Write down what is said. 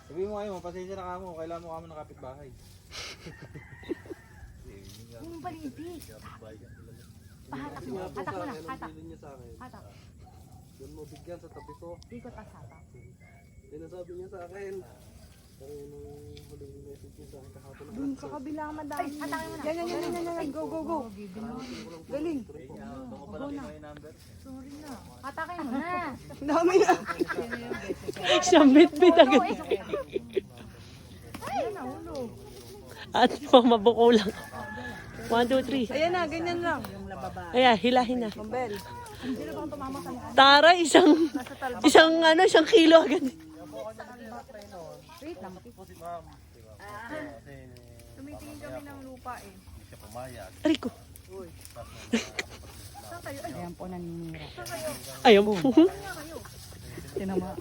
Sabihin mo kayo, pasensya na kamo. Kailangan mo kamo ng kapitbahay. Yung balibig. Pahatak mo. Hatak mo na. Hatak. Hatak. Doon mo bigyan sa tabi ko. Ikot ang hatak. Sinasabi niya sa akin. Pero nung huling message niya sa akin kahapon. Dun sa kabila madami. Ay, hatakin mo na. Yan. Go, go, go. Galing. Go na. Sorry na. Hatakin mo na. Dami na. Siyang bit-bit agad. Ayan na, hulog. At yung mabuko lang. 1, 2, 3. Ayan na, ganyan lang. Ayan, hilahin na. Mambel. Sino bang tumama sa mukha? Tara, isang kilo agad. Wait lang. Tumitingin kami ng lupa eh. Rico. Saan kayo? Ay, Ayan po naninira. Ayaw mo. Tinamaan.